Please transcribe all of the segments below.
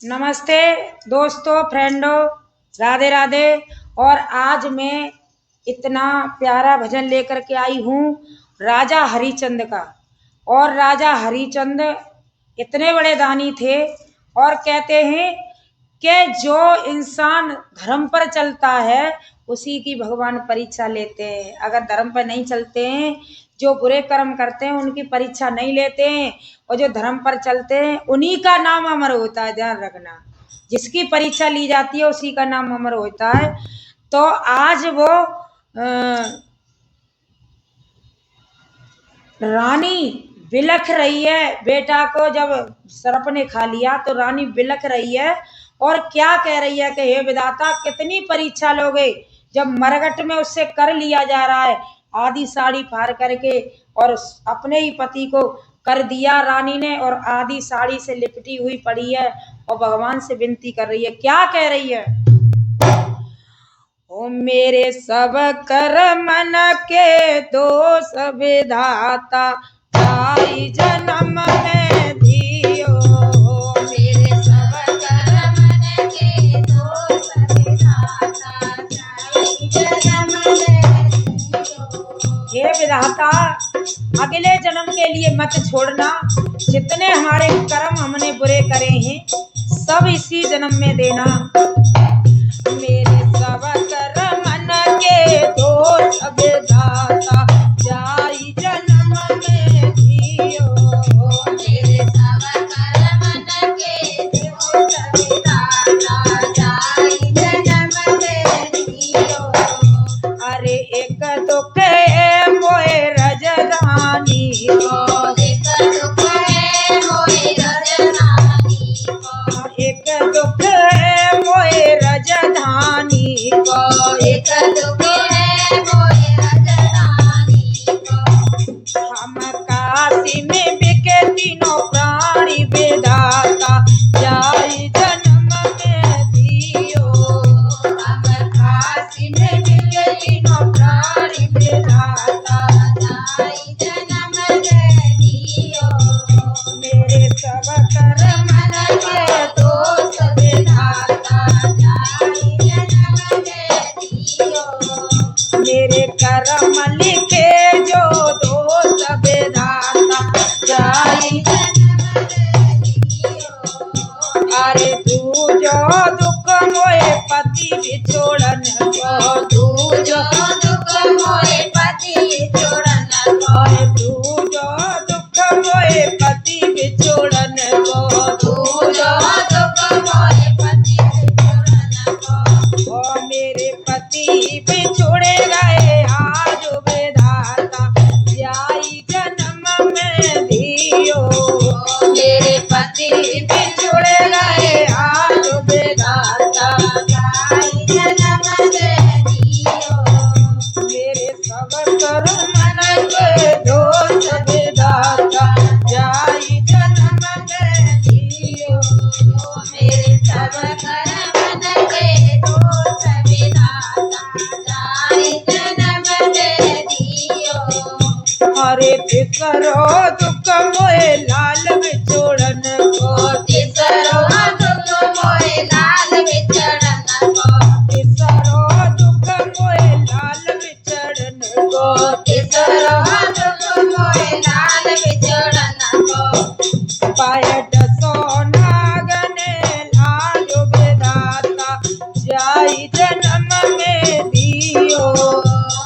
नमस्ते दोस्तों, फ्रेंडों, राधे राधे। और आज मैं इतना प्यारा भजन लेकर के आई हूँ राजा हरिचंद का। और राजा हरिचंद इतने बड़े दानी थे और कहते हैं कि जो इंसान धर्म पर चलता है उसी की भगवान परीक्षा लेते हैं। अगर धर्म पर नहीं चलते हैं, जो बुरे कर्म करते हैं उनकी परीक्षा नहीं लेते हैं, और जो धर्म पर चलते हैं उन्हीं का नाम अमर होता है। ध्यान रखना, जिसकी परीक्षा ली जाती है उसी का नाम अमर होता है। तो आज वो रानी बिलख रही है। बेटा को जब सर्प ने खा लिया तो रानी बिलख रही है और क्या कह रही है कि हे विधाता, कितनी परीक्षा लोगे जब मरघट में उससे कर लिया जा रहा है। आधी साड़ी फाड़ करके और अपने ही पति को कर दिया रानी ने, और आधी साड़ी से लिपटी हुई पड़ी है और भगवान से विनती कर रही है। क्या कह रही है? ओ मेरे सब कर मन के दोष विधाता, ताई जन्म में दियो। मेरे सब कर मन के दोष विधाता, ताई जन्म में दियो। हे विधाता, अगले जन्म के लिए मत छोड़ना। जितने हमारे कर्म हमने बुरे करे हैं सब इसी जन्म में देना। मेरे सब कर मन के दोष विधाता, जाई जन्म में दियो। मेरे सब कर मन के दोष विधाता, जाई जन्म में दियो। अरे एक दुख है मोए रजरानी को, एक दुख है मोए रजरानी को, एक दुख है मोए रजधानी को, एक दुख है मोए रजरानी को। हम काशी में बिके तीनों प्राणी विधाता, जाई जन्म में दियो। हम काशी में बिके तीनों प्राणी विधाता, जाई जन्म में दियो। मेरे सब कर मन के दोष विधाता, जाई जन्म में दियो। मेरे कर्म लिखे जो दोष विधाता, जाई। जन्म में दियो। अरे तू जो दुख मोए पति बिछोड़न को, तू जो दुख मोए पति छोड़न को, अरे तू जो दुख मोए पति बिछोड़न को, तू जो दुख मोए पति छोड़न को। ओ मेरे पति बिछोड़े गए आज विधाता, जाई जन्म में दियो। मेरे पति बिछुड़ गए आज विधाता, जाई जन्म में दियो। मेरे सब कर मन के दोष विधाता, जाई जन्म में दियो। मेरे सब कर मन के दोष विधाता, जाई जन्म में दियो। अरे फिकरो दुख मोए लाल बिछोड़न को, तिसरो दुख मोए लाल विचरण को, फिकरो दुख मोए लाल बिछड़न को, तिसरो दुख मोए लाल विचरण को। पाय डसो नागने लाज विधाता, जाई जन्म में दियो।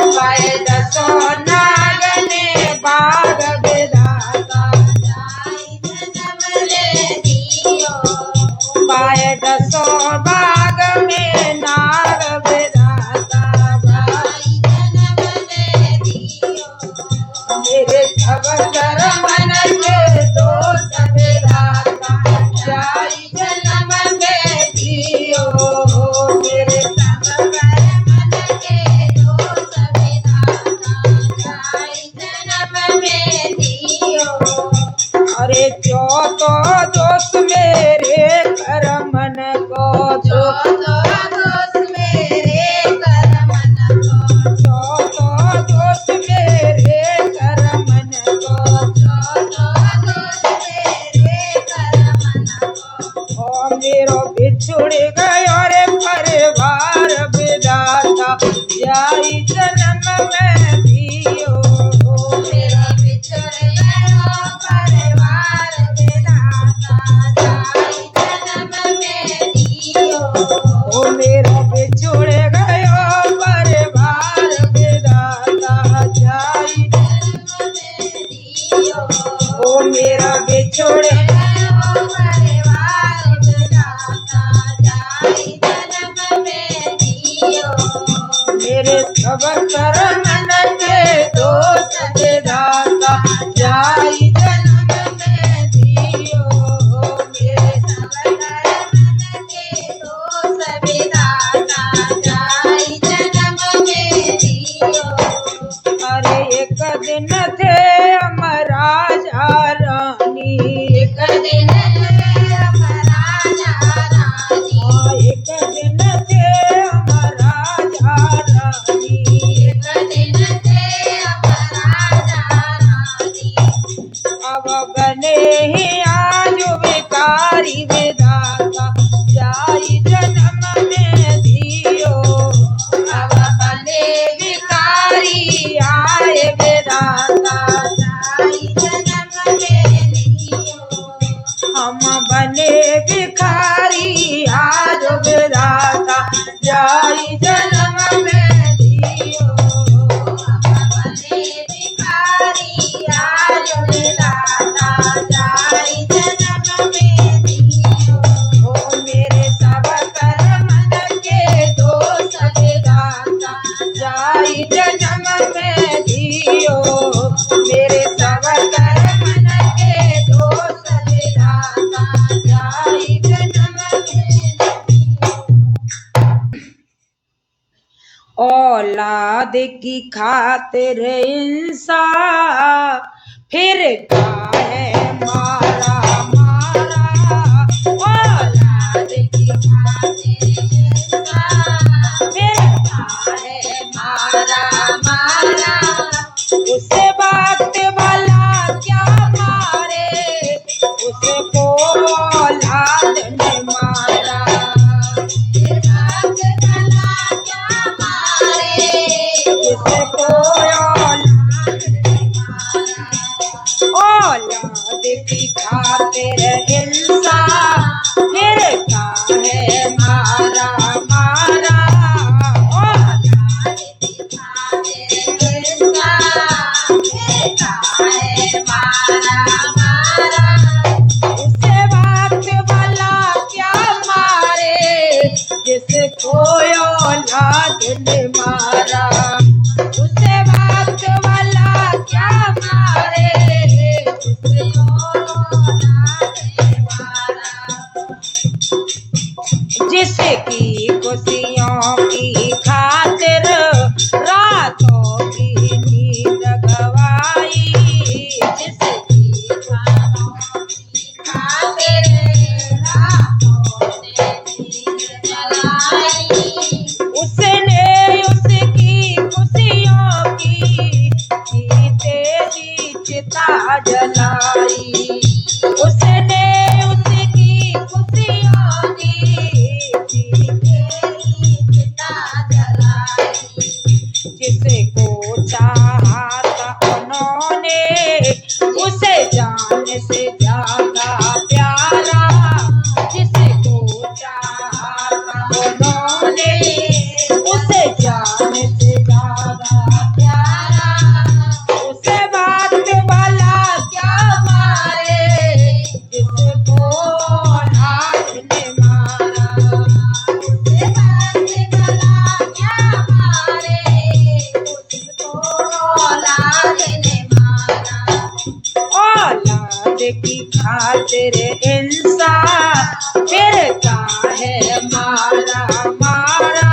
पाय डसो नागने बाग विधाता, जाई जन्म में दियो। पाय डसो मेरो बिछुड़ गयो रे परिवार विधाता जाई जन्म में दियो मेरा बिछड़ गयो परिवार विधाता जाई जन्म में दियो ओ मेरो बिछुड़ गयो परिवार विधाता जाई जन्म में दियो ओ मेरा बिछुड़ परिवार विधाता जाई जन्म में दियो मेरे सब कर्मन के दोष विधाता जाई जन्म में दियो मेरे सब कर्मन के दोष विधाता जाई जन्म में दियो अरे एक दिन थे हम राजा रानी एक दिन हम राजा रानी एक दिन थे हम राजा रानी एक दिन थे हम राजा रानी अब बने ही आज विकारी विधाता जाई जन्म में दियो अब बने विकारी आए विधाता जाई जन्म में दियो हम बने भिखारी आज विधाता जाई जन्म में दियो बने भिखारी आज विधाता जाई जन्म में दियो ओ मेरे सब कर्मन के दोष विधाता जाई जन्म में दियो मेरे सब कर्मन के दोष विधाता जाई जन्म में औलाद की खातिर इंसान फिर काहे मारा मारा औलाद की खातिर इंसान फिर काहे मारा मारा उसे बात वाला क्या मारे उसको औलाद ने मारा राज कला क्या मारे उसको औलाद की खातिर इंसान फिर काहे मारा मारा औलाद उसे बात वाला क्या मारे जिसको औलाद ने मारा उसे बात वाला क्या मारे जिसको औलाद ने मारा जिसकी खुशियों की खातिर रातों की नींद गवाई जिसकी खातिर रातों से नींद जलाई उसने उसकी खुशियों की जीते जी चिता जलाई उसने उसकी खुशियों की जीते जी चिता जलाई जिसको चाहा था उन्होंने उसे जान से ज्यादा प्यारा जिसको चाहा था उन्होंने उसे जान से ज्यादा प्यारा उसे बात वाला क्या मारे जिसको औलाद ने मारा उसे बात वाला क्या मारे उसको औलाद ने मारा औलाद की खातिर इंसान फिर काहे मारा मारा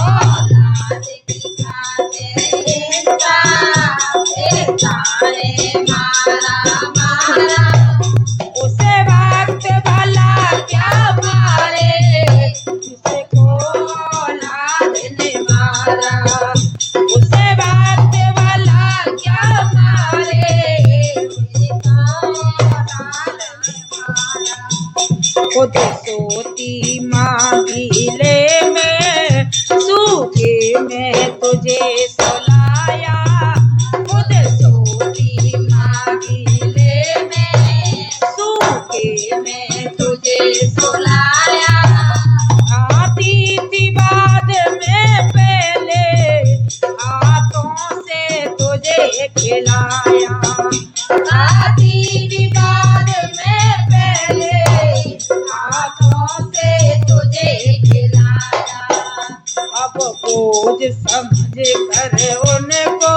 औलाद की खातिर इंसान फिर काहे मारा मारा उसे वक्त वाला क्या मारे जिसको औलाद ने मारा उसे वक्त वाला क्या मारे जिसको औलाद ने मारा खुद सोती मांगीले में, सूखे में तुझे सुलाया। खुद सोती मांगीले में, सूखे में तुझे सुलाया। आती थी बाद में पहले, हाथों से तुझे खिलाया। आती थी बाद में पहले, हाथों से तुझे खिलाया। अब बोझ समझ कर उनको,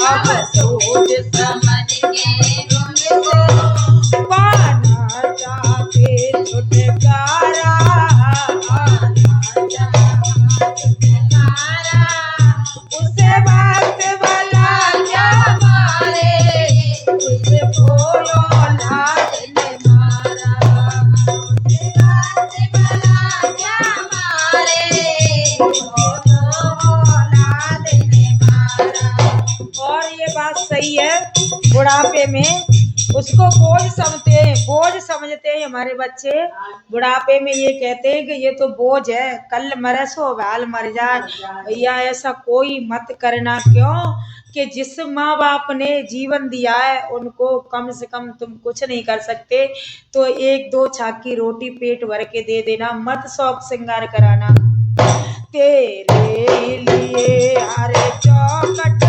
अब सोच समझ के उनको, पाना चाहते छुटकारा, पाना चाहते छुटकारा। उसे बात वाला क्या मारे, उसे बोलो लाज ने मारा। उसे बात वाला क्या मारे, उसे बोलो लाज ने मारा। और ये बात सही है, बुढ़ापे में उसको बोझ समझते हैं हमारे बच्चे। बुढ़ापे में ये कहते हैं कि ये तो बोझ है, कल मरे सो बाल मर जाए। भैया ऐसा कोई मत करना, क्यों कि जिस माँ बाप ने जीवन दिया है उनको कम से कम तुम कुछ नहीं कर सकते, तो एक दो छाकी रोटी पेट भर के दे देना, मत शौक श्रृंगार कराना। तेरे लिए हर चौखट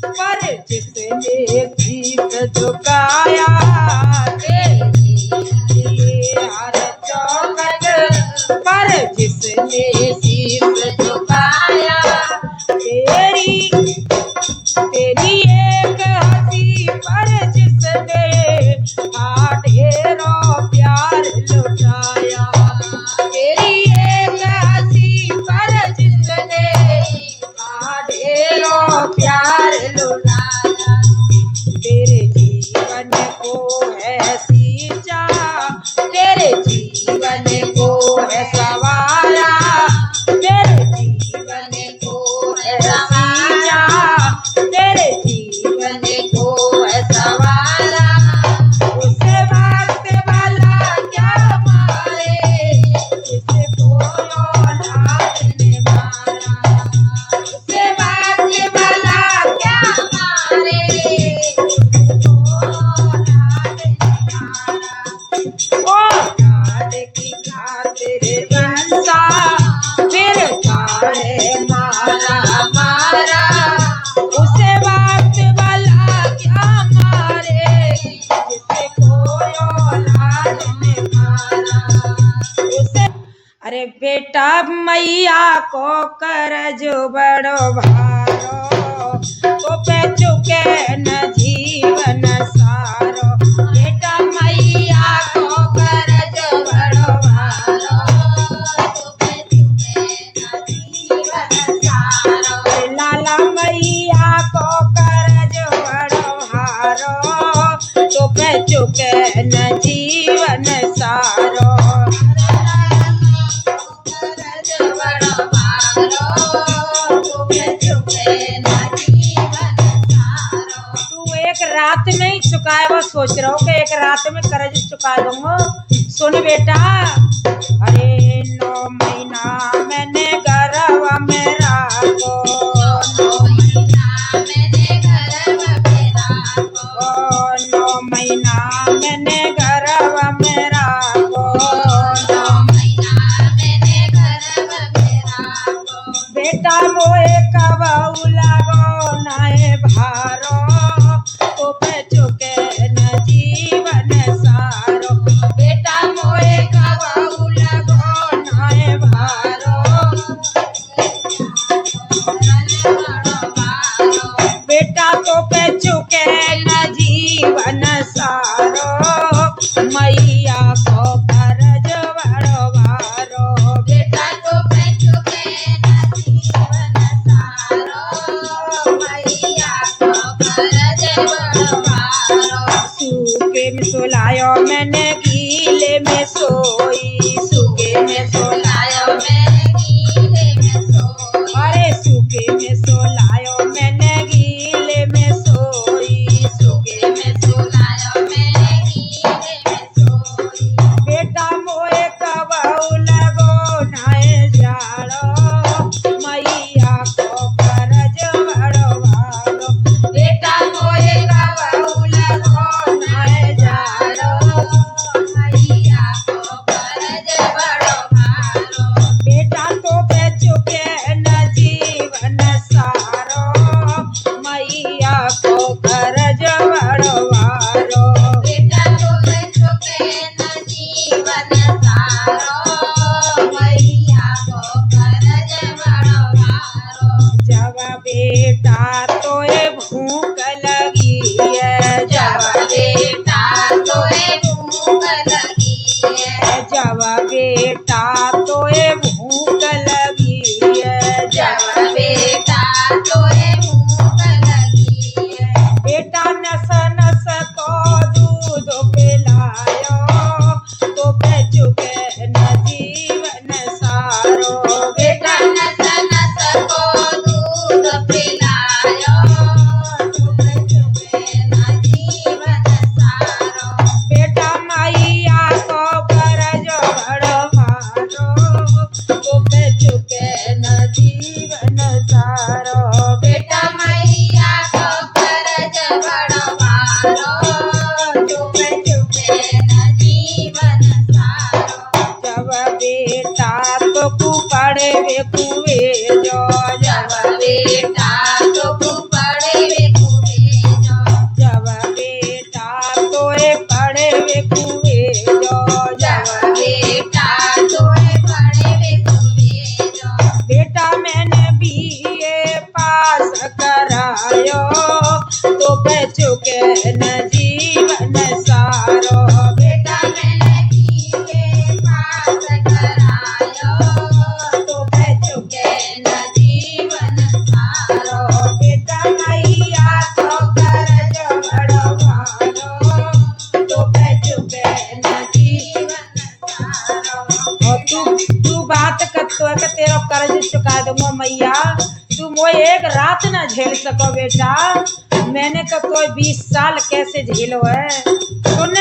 पर जिसने शीश झुकाया, तेरे लिए हर चौखट पर जिसने शीश झुकाया। तेरी एक हंसी पर जिसने ढेरों प्यार लुटाया। तेरी एक हंसी पर जिसने ढेरों प्यार लुटाया। तेरे जीवन को है सींचा, तेरे जीवन को है सवारा, तेरे जीवन को है सींचा, तेरे जीवन को है सवारा। उसे बात वाला क्या मारे, उसे बोलो लाज ने मारा। उसे बात वाला क्या मारे, उसे बोलो लाज ने मारा। ओ लाज की खातिर बंसा फिर काहे मारा मारा। उसे बात वाला क्या मारे, जिसे खोयो लाज ने मारा। उसे अरे बेटा मैया को करज बड़ो भारो, तो पे चुके न जीवन सारो। बेटा मैया को करज बड़ो भारो, तो पे चुके न जीवन सारो। लाला मैया को करज बड़ो भारो, तो पे चुके न जीवन सारो। तू एक रात में ही चुकाए, वो सोच रहा हूँ कि एक रात में कर्ज चुका दूंगा। सुन बेटा, अरे 9 महीना मैंने गर्भ में राखो, 9 महीना मैंने गर्भ में राखो, 9 महीना मैंने गर्भ में राखो, 9 महीना मैंने गर्भ में राखो। बेटा मोए कबहू लागो नाए भारो, तो पे चुके न जीवन सारो। बेटा मोए कबहू लागो नाए भारो, बेटा तो पे चुके न जीवन सारो। मैया को करज बड़ो भारो, बेटा तो पे चुके न जीवन सारो। मैया को करज बड़ो भारो। सूखे में सुलायो मैंने गीले में सोई, सूखे में सुलायो मैंने गीले में सोई। अरे सूखे में सुलायो मैंने गीले में सोई, सूखे में सुलायो मैंने गीले में सोई। बेटा मोए का भारो मैया को करज बड़ो भारो जब बेटा तोए भूख लगी है जब बेटा तोए भूख लगी है जब बेटा तोए भूख लगी है जब बेटा तोए भूख लगी है बेटा नस नस को दूध पिलायो तो पे चुके न जीवन सारो बेटा नस नस को दूध पिलायो चुप चुपे न जीवन सारो बेटा मैया को करज बड़ो भारो तो पे चुके न जीवन सारो बेटा मैया को करज बड़ो भारो चुप चुपे न जीवन सारो जब बेटा तो कुपड़े वे कुए जो जब बेटा तो पड़े वे कुए जो जब बेटा तोए पड़े वे कुए जो जब बेटा तोए पड़े वे कुए जो बेटा मैंने बीए पास करायो तो पे चुके न जीवन सारो बेटा मैंने बीए पास करायो तो पे चुके न जीवन सारो बेटा मैया तो करज बड़ो भारो तो पे चुके न जीवन सारो और तू बात करतो है कि तेरा कर्ज चुका दूंगा मैया तू मोए एक रात ना झेल सको बेटा मैंने तो कोई 20 साल कैसे झेलो है सुन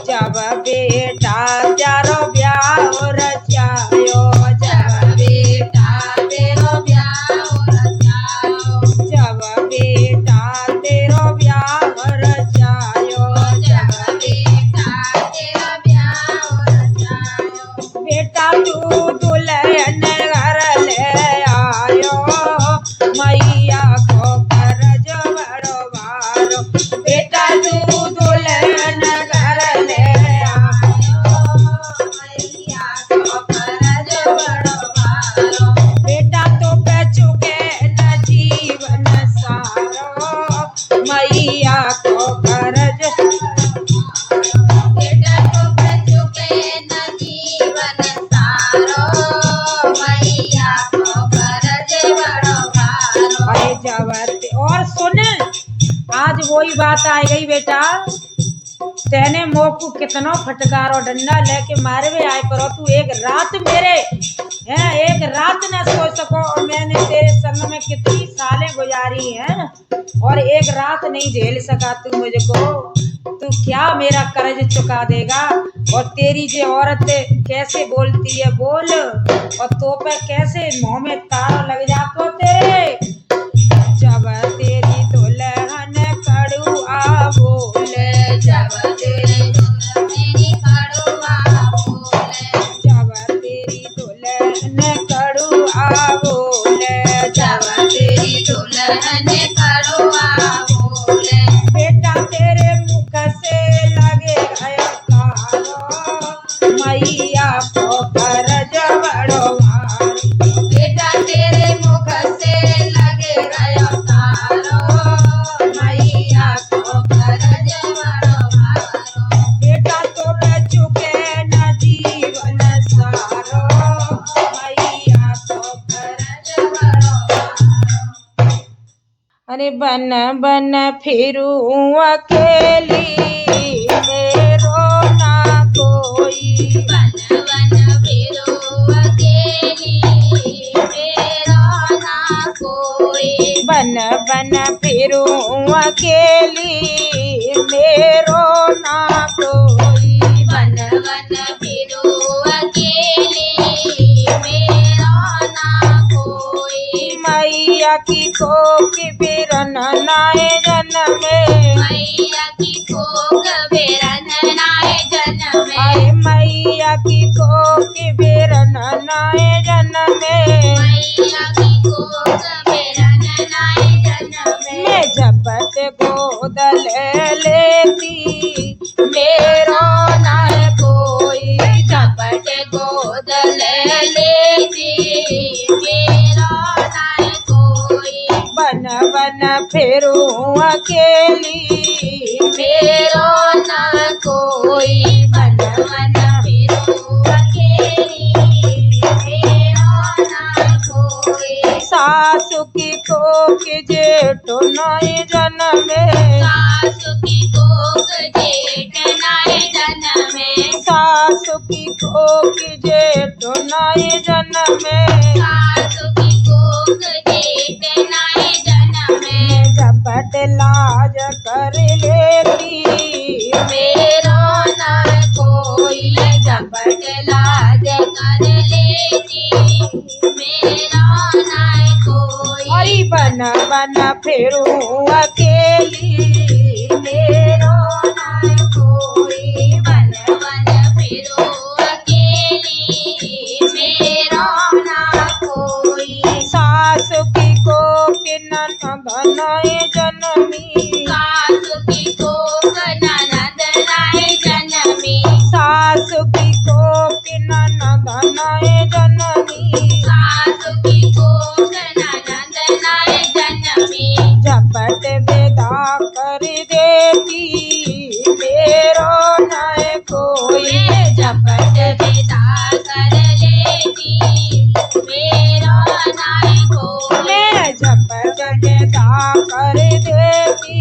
जब बेटा प्यारो ब्याह रचायो जब बेटा तेरो ब्याह रचायो जब बेटा तेरो ब्याह रचायो जब बेटा तेरा ब्याह रचायो बेटा तू दुल्हन घर ले आयो मैया को करज बड़ो भारो बेटा तू दुल्हन घर ले आयो मैया को करज बड़ो भारो बेटा तो पे चुके न जीवन सारो मैया को करज बेटा तो चुके न जीवन सारो मैया को करज बड़ो भारो अरे जबरते और सुन आज वही बात आ गई बेटा तेने मोकू कितनो फटकारो डंडा लेके मारे में आए पर तू एक रात मेरे है एक रात न सो सको और मैंने तेरे संग में कितनी सालें गुजारी हैं और एक रात नहीं झेल सका तू मुझको तू क्या मेरा कर्ज चुका देगा और तेरी जे औरत कैसे बोलती है बोल और तो पे कैसे मुंह में तार लग जातो तेरे जब तेरी दुल्हन कड़ुआ बोले जब तेरे मेरी कड़ुआ बोले जब तेरी दुल्हन कड़ुआ बोले जब तेरी दुल्हन कड़ुआ बोले बेटा तेरे मुख से लगे गया कारो मैया को करज बड़ो भारो बेटा तेरे मुख से लगे गया तारो मैया को करज बड़ो भारो बेटा तो पे चुके न जीवन सारो मैया को करज बड़ो भारो अरे बन बन फिरूं अकेली मेरो ना कोई बन बन फिरो अकेली मेरा ना कोई बन बन फिरूं अकेली मेरो ना कोई बन बन फिरो अकेली मेरा ना कोई मैया की कोक बिरन नाए जन्मे मैया की कोक बेरन नाए जन्मे आए मैया की कोक बिरन नाए जन्मे मैया की कोक बेरन नाए जन्मे मैं जपत गोद ले लेती मेरो ना कोई जब झपट गोद ले लेती मेरो नाय कोई बन बन फिरूं अकेली मेरो ना कोई बन बन फिरूं अकेली मेरो ना कोई सासु की कोख जेठो नए जन्मे सासु की कोख जेठ नाय जन्मे सासु की कोख जेठो नए जन्मे सासु की कोख जेठ नाय जन्मे झपट लाज कर लेती मेरो ना कोई झपट लाज कर लेती मेरो ना कोई हरी बन बन फिरूं अकेली मेरो ना कोई बन बन फिरो अकेली मेरो ना कोई सासु की कोख ननद नए जन्मी सासु की कोख ननद नाय जन्मी सासु की कोख ननद नए जन्मी सासु की कोख ननद नाय जन्मी झपट विदा कर देती मेरो नए कोई झपट विदा कर लेती मेरो नाय कोई मैं झपट विदा कर देती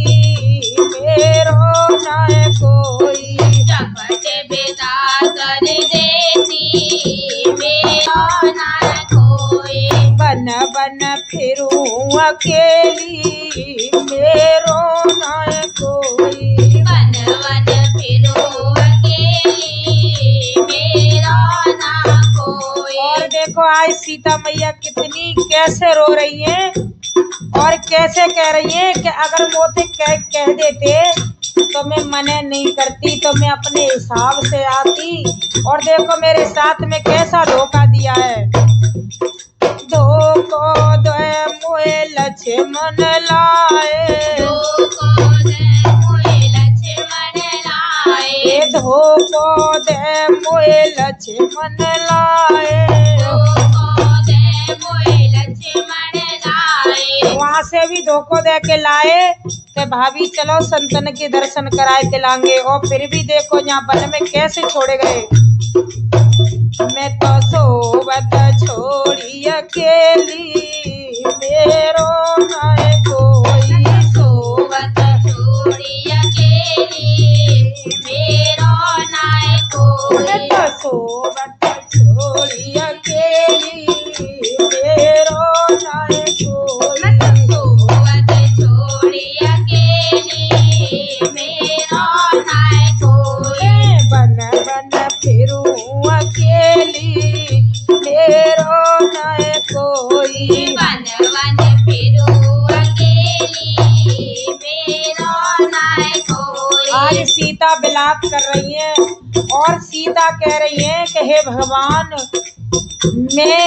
मेरो नए कोई झपट विदा कर देती मेरो नाय कोई बन बन फिरूं अकेली मेरो नए कोई बन बन फिरो अकेली मेरो ना कोई और देखो आज सीता मैया कितनी कैसे रो रही हैं और कैसे कह रही हैं कि अगर मोते कह देते तो मैं मने नहीं करती तो मैं अपने हिसाब से आती। और देखो मेरे साथ में कैसा धोखा दिया है। धोखो दे मोए लक्ष्मण लाए को दे मोए लक्ष्मण लाए ये धोखो दे मोए लक्ष्मण लाए। को दे मोए लक्ष्मण लाए वहाँ से भी धोखो दे के लाए कि भाभी चलो संतन के दर्शन कराए के लाएंगे। और फिर भी देखो यहाँ वन में कैसे छोड़े गए। मैं तो सोबत छोड़ी अकेली मेरो नाय कोई सोवत छोड़ी अकेली मेरो नाय मैं कोई तो सोबत छोड़ी अकेली मेरो नाय कोई सोवत छोड़ी अकेली मेरो नाय कोई बन बन फिरूं अकेली मेरो नाय कोई वन वन फिरो अकेली मेरो नाय कोई आज सीता विलाप कर रही है और सीता कह रही है कि हे भगवान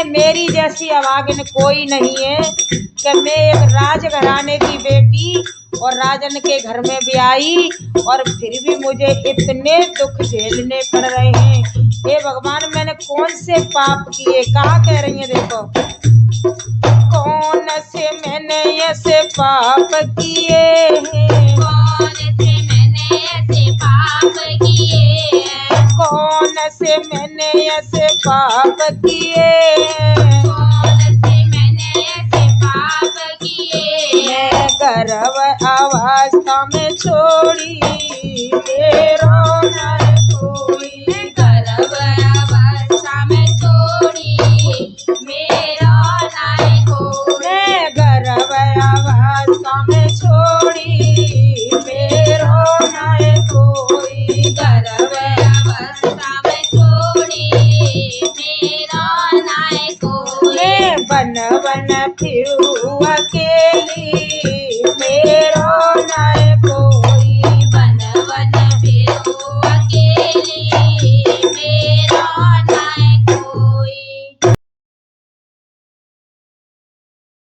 मेरी जैसी अभागिन कोई नहीं है कि मैं एक राजघराने की बेटी और राजन के घर में भी आई और फिर भी मुझे इतने दुख झेलने पड़ रहे हैं। हे भगवान मैंने कौन से पाप किए। कहा कह रही है देखो कौन से मैंने ऐसे पाप किए हैं कौन से मैंने ऐसे पाप किए हैं कौन से मैंने ऐसे पाप किए हैं कौन से मैंने ऐसे पाप किए हैं मैं गर्भ अवस्था में छोड़ी मेरो नाय कोई गर्भ अवस्था में छोड़ी मेरो नाय कोई मैं गर्भ अवस्था में छोड़ी मेरो नाय कोई गर्भ अवस्था में छोड़ी मेरो नाय कोई मैं बन बन फिरूं अकेली मेरो नाय